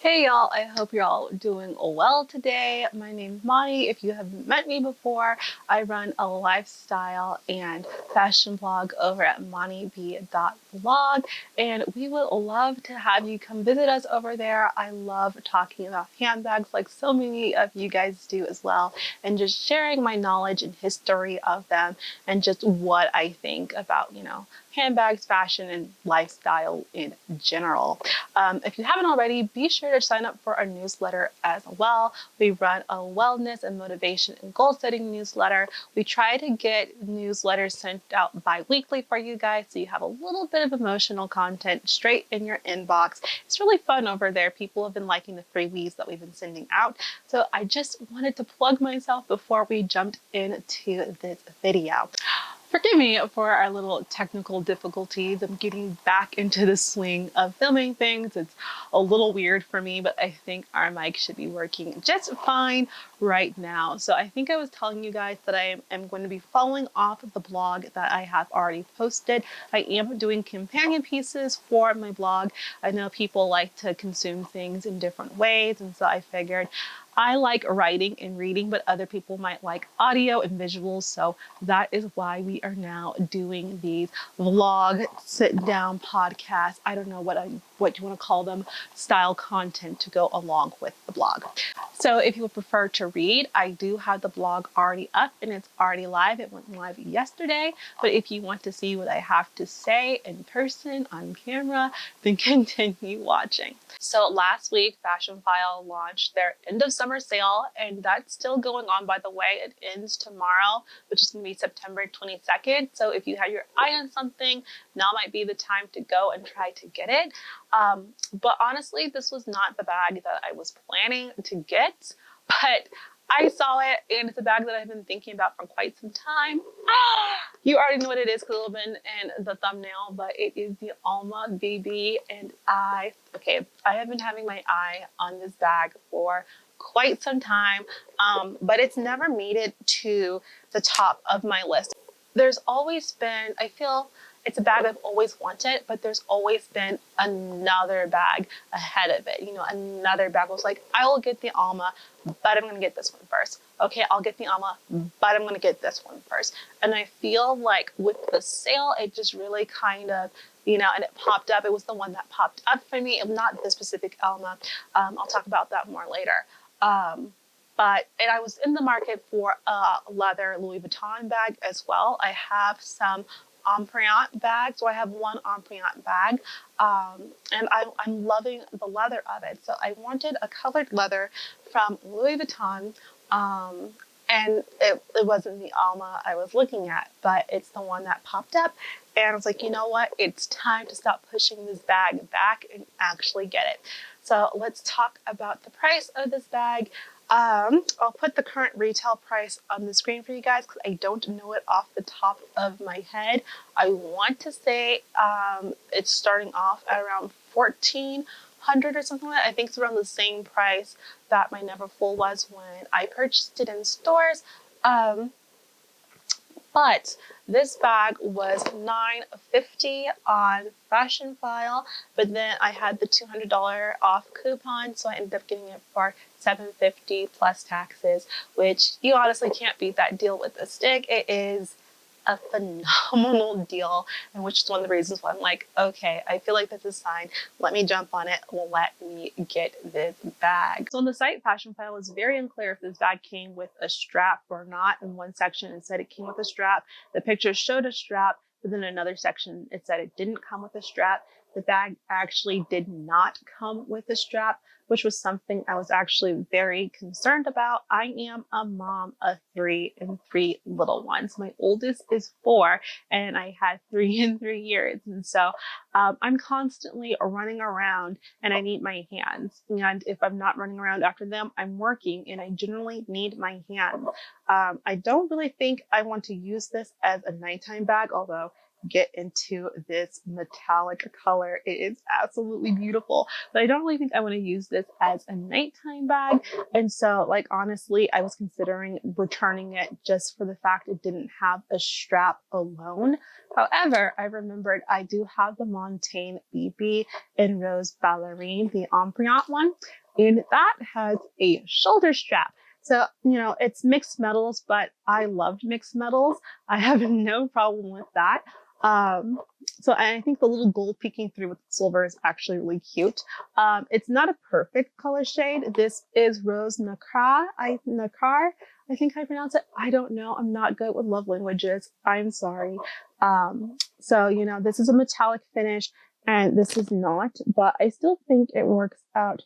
Hey y'all, I hope you're all doing well today. My name's Monty. If you haven't met me before, I run a lifestyle and fashion blog over at montib.blog, and we would love to have you come visit us over there. I love talking about handbags like so many of you guys do as well, and just sharing my knowledge and history of them and just what I think about, handbags, fashion, and lifestyle in general. If you haven't already, be sure to sign up for our newsletter as well. We run a wellness and motivation and goal setting newsletter. We try to get newsletters sent out bi-weekly for you guys so you have a little bit of emotional content straight in your inbox. It's really fun over there. People have been liking the freebies that we've been sending out. So I just wanted to plug myself before we jumped into this video. Forgive me for our little technical difficulties. I'm getting back into the swing of filming things. It's a little weird for me, but I think our mic should be working just fine right now. So I think I was telling you guys that I am going to be following off of the blog that I have already posted. I am doing companion pieces for my blog. I know people like to consume things in different ways, and so I figured I like writing and reading, but other people might like audio and visuals. So that is why we are now doing these vlog, sit down podcasts. I don't know what you want to call them, style content to go along with the blog. So if you would prefer to read, I do have the blog already up and it's already live. It went live yesterday. But if you want to see what I have to say in person on camera, then continue watching. So last week, Fashionphile launched their end of summer sale, and that's still going on, by the way. It ends tomorrow, which is going to be September 22nd. So if you have your eye on something, now might be the time to go and try to get it. But honestly, this was not the bag that I was planning to get, but I saw it, and it's a bag that I've been thinking about for quite some time. You already know what it is, could have been in the thumbnail, but it is the Alma BB, and I have been having my eye on this bag for quite some time, but it's never made it to the top of my list. There's always been, I feel it's a bag I've always wanted, but there's always been another bag ahead of it. Another bag was like, I will get the Alma, but I'm going to get this one first. Okay, I'll get the Alma, but I'm going to get this one first. And I feel like with the sale, it just really kind of, and it popped up. It was the one that popped up for me, not the specific Alma. I'll talk about that more later. And I was in the market for a leather Louis Vuitton bag as well. I have some Empreinte bags, so I have one Empreinte bag, and I'm loving the leather of it. So I wanted a colored leather from Louis Vuitton, and it wasn't the Alma I was looking at, but it's the one that popped up, and I was like, you know what? It's time to stop pushing this bag back and actually get it. So let's talk about the price of this bag. I'll put the current retail price on the screen for you guys because I don't know it off the top of my head. I want to say it's starting off at around $1,400 or something like that. I think it's around the same price that my Neverfull was when I purchased it in stores. But this bag was $9.50 on Fashionphile, but then I had the $200 off coupon, so I ended up getting it for $7.50 plus taxes, which you honestly can't beat that deal with a stick. It is a phenomenal deal, and which is one of the reasons why I'm like, okay, I feel like that's a sign. Let me jump on it. Let me get this bag. So on the site, Fashionphile was very unclear if this bag came with a strap or not. In one section, it said it came with a strap. The picture showed a strap, but then in another section, it said it didn't come with a strap. The bag actually did not come with a strap, which was something I was actually very concerned about. I am a mom of 3 and 3 little ones. My oldest is 4, and I had 3 in 3 years. And so I'm constantly running around, and I need my hands. And if I'm not running around after them, I'm working, and I generally need my hands. I don't really think I want to use this as a nighttime bag, although get into this metallic color. It is absolutely beautiful, but I don't really think I want to use this as a nighttime bag. And so, like, honestly, I was considering returning it just for the fact it didn't have a strap alone. However, I remembered I do have the Vuitton BB in Rose Ballerine, the Empreinte one, and that has a shoulder strap. So, you know, it's mixed metals, but I loved mixed metals. I have no problem with that. So I think the little gold peeking through with silver is actually really cute. It's not a perfect color shade. This is Rose Nacre. Nacre, I think I pronounce it. I don't know. I'm not good with love languages. I'm sorry. So, you know, this is a metallic finish and this is not, but I still think it works out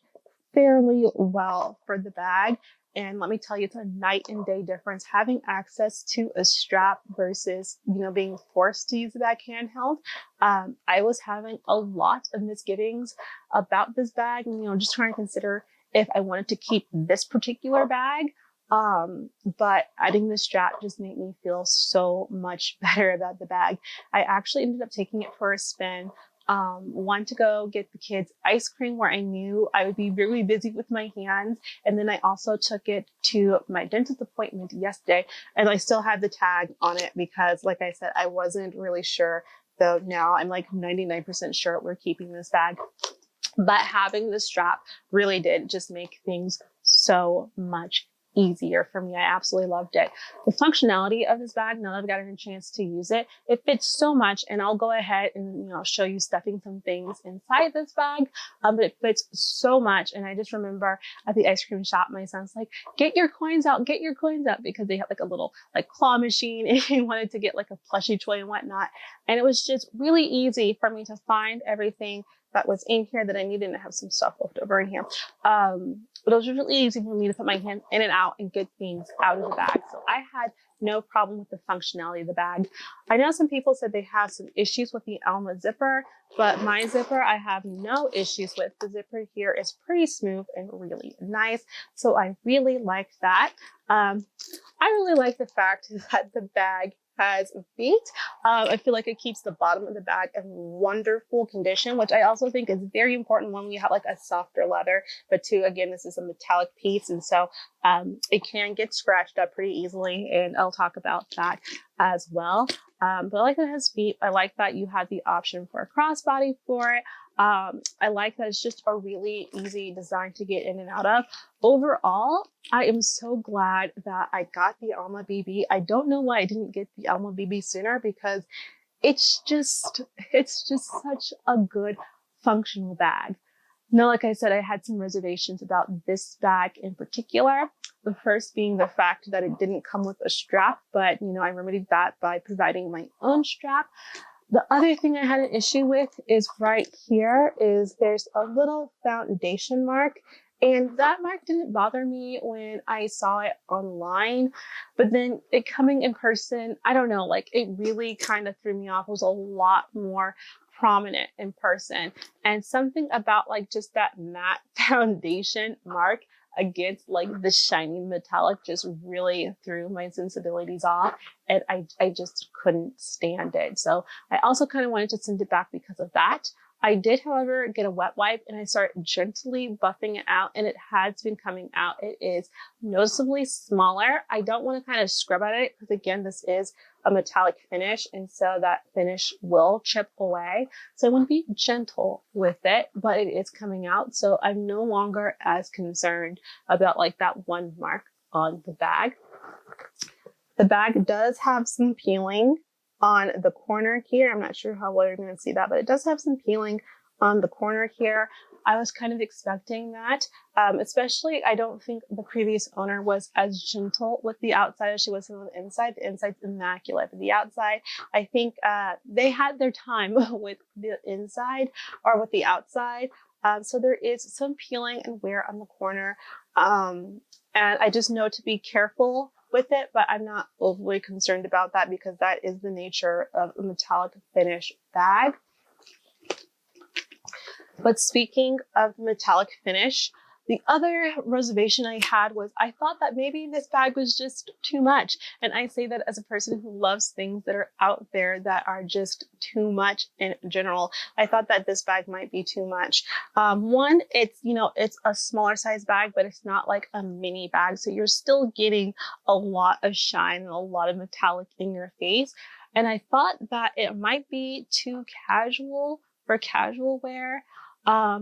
fairly well for the bag. And let me tell you, it's a night and day difference having access to a strap versus, you know, being forced to use the bag handheld. I was having a lot of misgivings about this bag, and, you know, just trying to consider if I wanted to keep this particular bag. But adding the strap just made me feel so much better about the bag. I actually ended up taking it for a spin. One to go get the kids ice cream where I knew I would be really busy with my hands. And then I also took it to my dentist appointment yesterday, and I still had the tag on it because, like I said, I wasn't really sure. Though now I'm like 99% sure we're keeping this bag. But having the strap really did just make things so much easier for me. I absolutely loved it. The functionality of this bag, now that I've gotten a chance to use it, it fits so much, and I'll go ahead and, you know, show you stuffing some things inside this bag. But it fits so much. And I just remember at the ice cream shop, my son's like, get your coins out, because they have like a little like claw machine and he wanted to get like a plushie toy and whatnot. And it was just really easy for me to find everything that was in here that I needed, and have some stuff left over in here. But it was really easy for me to put my hand in and out and get things out of the bag. So I had no problem with the functionality of the bag. I know some people said they have some issues with the Alma zipper, but my zipper I have no issues with. The zipper here is pretty smooth and really nice. So I really like that. I really like the fact that the bag has feet. I feel like it keeps the bottom of the bag in wonderful condition, which I also think is very important when we have like a softer leather. But too, again, this is a metallic piece, and so it can get scratched up pretty easily, and I'll talk about that as well. But I like that it has feet. I like that you have the option for a crossbody for it. I like that it's just a really easy design to get in and out of. Overall, I am so glad that I got the Alma BB. I don't know why I didn't get the Alma BB sooner, because it's just such a good functional bag. Now, like I said, I had some reservations about this bag in particular. The first being the fact that it didn't come with a strap, but, you know, I remedied that by providing my own strap. The other thing I had an issue with is right here is there's a little foundation mark, and that mark didn't bother me when I saw it online, but then it coming in person, I don't know, like it really kind of threw me off. It was a lot more prominent in person, and something about like just that matte foundation mark against like the shiny metallic just really threw my sensibilities off, and I just couldn't stand it. So I also kind of wanted to send it back because of that. I did, however, get a wet wipe and I started gently buffing it out, and it has been coming out. It is noticeably smaller. I don't want to kind of scrub at it because, again, this is a metallic finish, and so that finish will chip away. So I want to be gentle with it, but it is coming out. So I'm no longer as concerned about like that one mark on the bag. The bag does have some peeling on the corner here. I'm not sure how well you're going to see that, but it does have some peeling on the corner here. I was kind of expecting that, especially I don't think the previous owner was as gentle with the outside as she was on the inside. The inside's immaculate, but the outside, I think they had their time with the inside or with the outside. So there is some peeling and wear on the corner. And I just know to be careful with it, but I'm not overly concerned about that because that is the nature of a metallic finish bag. But speaking of metallic finish, The other reservation I had was I thought that maybe this bag was just too much. And I say that as a person who loves things that are out there that are just too much in general. I thought that this bag might be too much. One, it's, it's a smaller size bag, but it's not like a mini bag. So you're still getting a lot of shine and a lot of metallic in your face. And I thought that it might be too casual for casual wear, I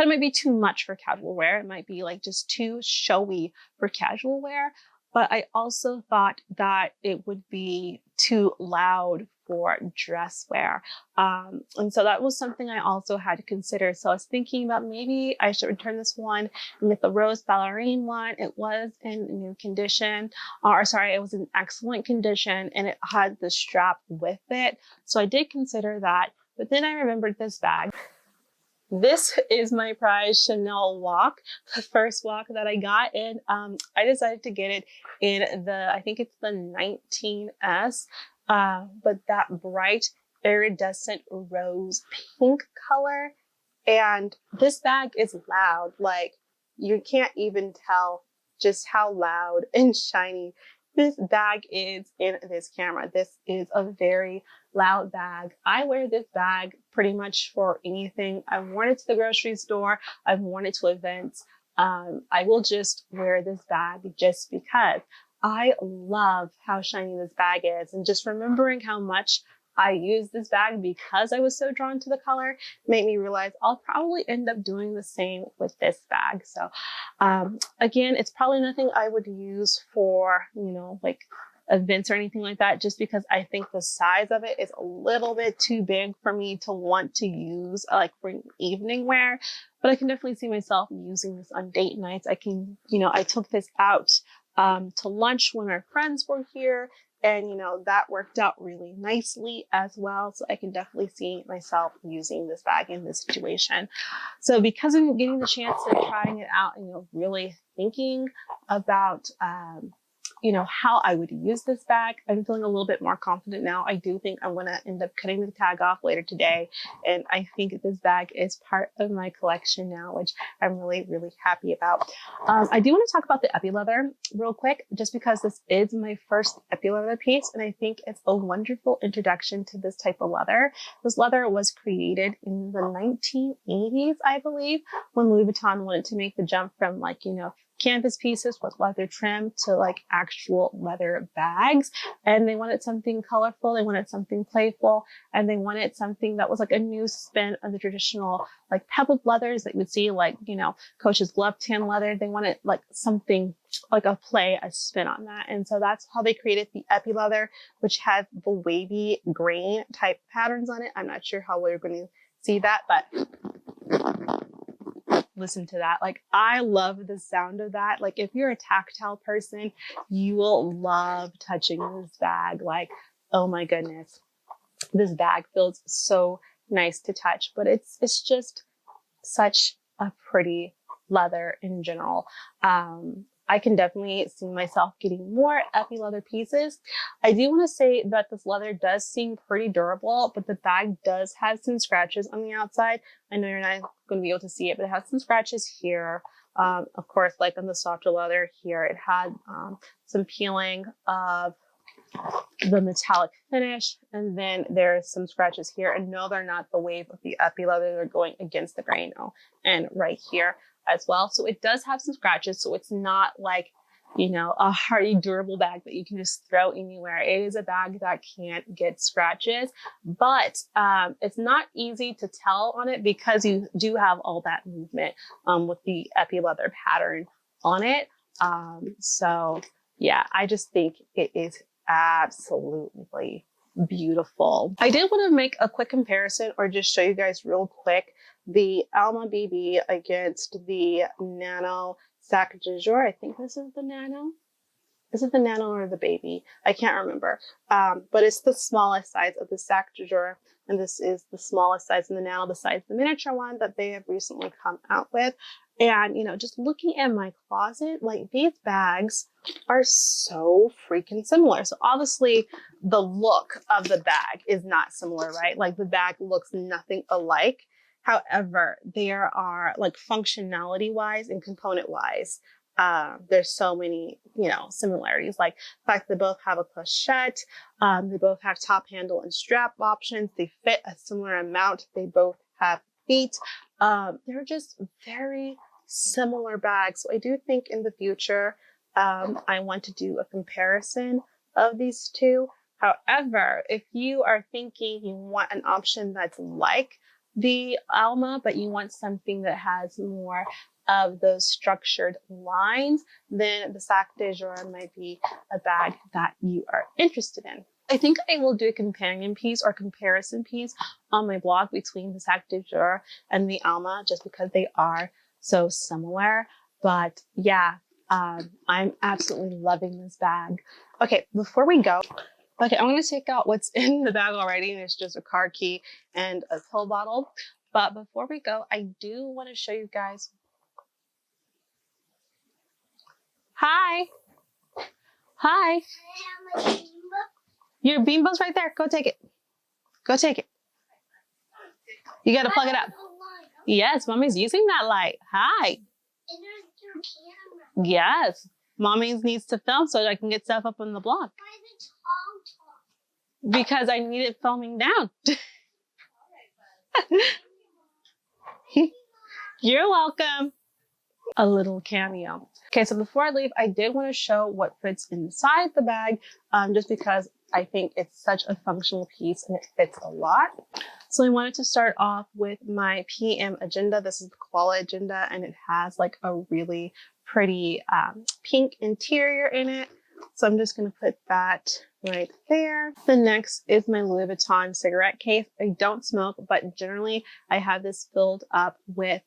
thought it might be too much for casual wear. It might be like just too showy for casual wear. But I also thought that it would be too loud for dress wear. And so that was something I also had to consider. So I was thinking about maybe I should return this one and get the rose ballerine one. It was in new condition, it was in excellent condition, and it had the strap with it. So I did consider that. But then I remembered this bag. This is my prize Chanel walk, the first walk that I got, and I decided to get it in I think it's the 19S, but that bright iridescent rose pink color. And this bag is loud, like you can't even tell just how loud and shiny this bag is in this camera. This is a very loud bag. I wear this bag pretty much for anything. I've worn it to the grocery store. I've worn it to events. I will just wear this bag just because I love how shiny this bag is. And just remembering how much I used this bag because I was so drawn to the color made me realize I'll probably end up doing the same with this bag. So again, it's probably nothing I would use for, like events or anything like that, just because I think the size of it is a little bit too big for me to want to use like for evening wear. But I can definitely see myself using this on date nights. I took this out to lunch when our friends were here. And, that worked out really nicely as well. So I can definitely see myself using this bag in this situation. So because I'm getting the chance to trying it out and, really thinking about, how I would use this bag, I'm feeling a little bit more confident now. I do think I'm going to end up cutting the tag off later today. And I think this bag is part of my collection now, which I'm really, really happy about. I do want to talk about the epi leather real quick, just because this is my first epi leather piece. And I think it's a wonderful introduction to this type of leather. This leather was created in the 1980s, I believe, when Louis Vuitton wanted to make the jump from canvas pieces with leather trim to like actual leather bags. And they wanted something colorful. They wanted something playful, and they wanted something that was like a new spin on the traditional like pebbled leathers that you would see like, Coach's glove tan leather. They wanted like something like a spin on that. And so that's how they created the epi leather, which has the wavy grain type patterns on it. I'm not sure how well you're going to see that, but listen to that. Like, I love the sound of that. Like, if you're a tactile person, you will love touching this bag. Like, oh my goodness, this bag feels so nice to touch, but it's just such a pretty leather in general. I can definitely see myself getting more epi leather pieces. I do want to say that this leather does seem pretty durable, but the bag does have some scratches on the outside. I know you're not going to be able to see it, but it has some scratches here. Of course, like on the softer leather here, it had some peeling of the metallic finish, and then there's some scratches here. And no, they're not the wave of the epi leather. They're going against the grain. Oh, and right here as well. So it does have some scratches. So it's not like, a hardy, durable bag that you can just throw anywhere. It is a bag that can't get scratches, but it's not easy to tell on it because you do have all that movement with the epi leather pattern on it. So yeah, I just think it is absolutely beautiful. I did want to make a quick comparison, or just show you guys real quick, the Alma BB against the Nano Sac de Jour. I think this is the Nano. Is it the Nano or the Baby? I can't remember. But it's the smallest size of the Sac de Jour, and this is the smallest size in the Nano, besides the miniature one that they have recently come out with. And, just looking at my closet, like, these bags are so freaking similar. So obviously the look of the bag is not similar, right? Like, the bag looks nothing alike. However, there are like functionality wise and component wise, there's so many, you know, similarities. Like the fact they both have a pochette, they both have top handle and strap options. They fit a similar amount. They both have feet. They're just very similar bags. So I do think in the future, I want to do a comparison of these two. However, if you are thinking you want an option that's like the Alma, but you want something that has more of those structured lines, then the sac de jour might be a bag that you are interested in. I think I will do a companion piece or comparison piece on my blog between the sac de jour and the Alma, just because they are so similar. But yeah, I'm absolutely loving this bag. Okay, before we go, okay, I'm going to take out what's in the bag already, and it's just a car key and a pill bottle. But before we go, I do want to show you guys. Hi. Hi. Your beanbo's right there. Go take it. Go take it. You got to plug it up. Yes, Mommy's using that light. Hi. Yes. Mommy needs to film so that I can get stuff up on the blog. Because I need it filming down. You're welcome. A little cameo. Okay, so before I leave, I did want to show what fits inside the bag, just because I think it's such a functional piece and it fits a lot. So I wanted to start off with my PM agenda. This is the koala agenda, and it has like a really pretty pink interior in it. So I'm just going to put that right there. The next is my Louis Vuitton cigarette case. I don't smoke, but generally I have this filled up with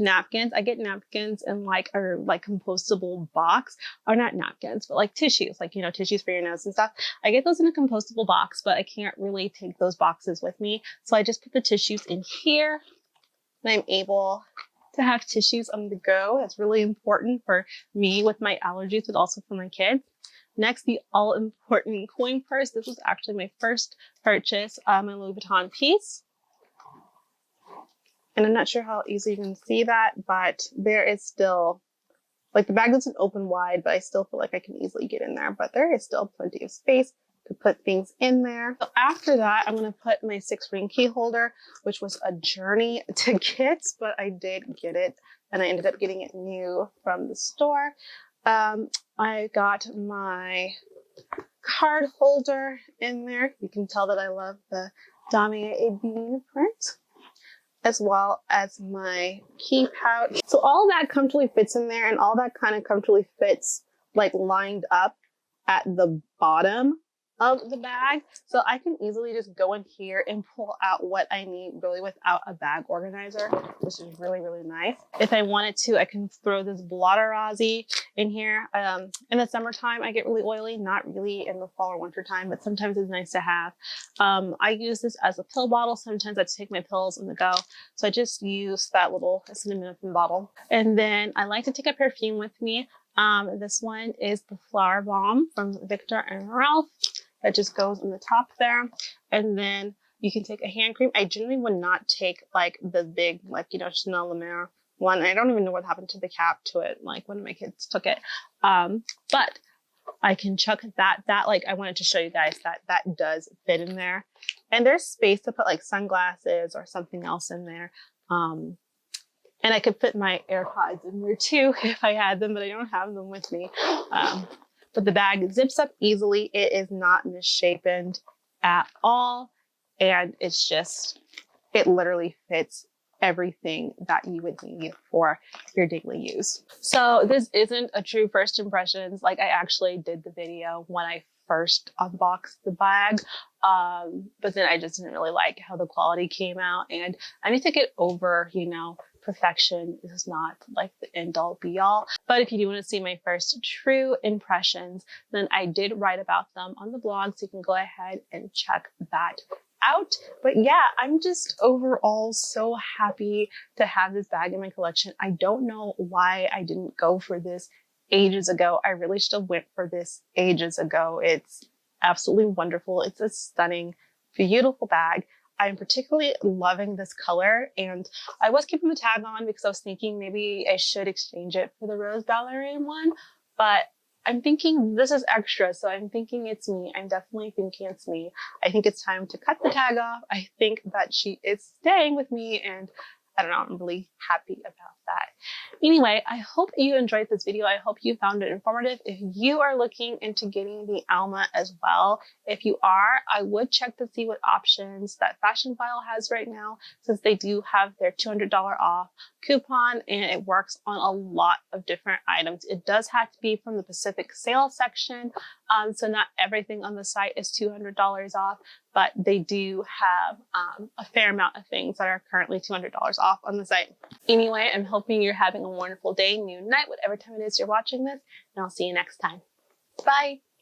napkins. I get napkins in like a compostable box, or not napkins, but like tissues, like, you know, tissues for your nose and stuff. I get those in a compostable box, but I can't really take those boxes with me. So I just put the tissues in here, and I'm able to have tissues on the go. That's really important for me with my allergies, but also for my kids. Next, the all-important coin purse. This was actually my first purchase, my Louis Vuitton piece. And I'm not sure how easily you can see that, but there is still, like, the bag doesn't open wide, but I still feel like I can easily get in there. But there is still plenty of space to put things in there. So after that, I'm going to put my 6-ring key holder, which was a journey to get, but I did get it, and I ended up getting it new from the store. I got my card holder in there. You can tell that I love the Damier Ebene print, as well as my key pouch. So all of that comfortably fits in there, and all that kind of comfortably fits like lined up at the bottom of the bag. So I can easily just go in here and pull out what I need really without a bag organizer, which is really, really nice. If I wanted to, I can throw this blotter Aussie in here. In the summertime, I get really oily, not really in the fall or winter time, but sometimes it's nice to have. I use this as a pill bottle. Sometimes I take my pills on the go. So I just use that little acetaminophen bottle. And then I like to take a perfume with me. This one is the Flower Bomb from Viktor and Ralph. That just goes on the top there. And then you can take a hand cream. I generally would not take like the big, like, you know, Chanel La Mer one. I don't even know what happened to the cap to it. Like, one of my kids took it. But I can chuck that, like, I wanted to show you guys that does fit in there. And there's space to put like sunglasses or something else in there. And I could fit my AirPods in there too if I had them, but I don't have them with me. But the bag zips up easily. It is not misshapen at all. And it's just, it literally fits everything that you would need for your daily use. So this isn't a true first impressions. Like, I actually did the video when I first unboxed the bag. But then I just didn't really like how the quality came out. And I need to get over, you know, perfection is not like the end all be all. But if you do want to see my first true impressions, then I did write about them on the blog. So you can go ahead and check that out. But yeah, I'm just overall so happy to have this bag in my collection. I don't know why I didn't go for this ages ago. I really should have went for this ages ago. It's absolutely wonderful. It's a stunning, beautiful bag. I'm particularly loving this color, and I was keeping the tag on because I was thinking maybe I should exchange it for the rose ballerine one, but I'm thinking this is extra, so I'm thinking it's me. I'm definitely thinking it's me. I think it's time to cut the tag off. I think that she is staying with me, and I don't know, I'm really happy about that. Anyway, I hope you enjoyed this video. I hope you found it informative. If you are looking into getting the Alma as well, if you are, I would check to see what options that Fashionphile has right now, since they do have their $200 off coupon, and it works on a lot of different items. It does have to be from the Pacific sale section, so not everything on the site is $200 off, but they do have a fair amount of things that are currently $200 off on the site. Anyway, I'm hoping you're having a wonderful day, noon, night, whatever time it is you're watching this, and I'll see you next time. Bye!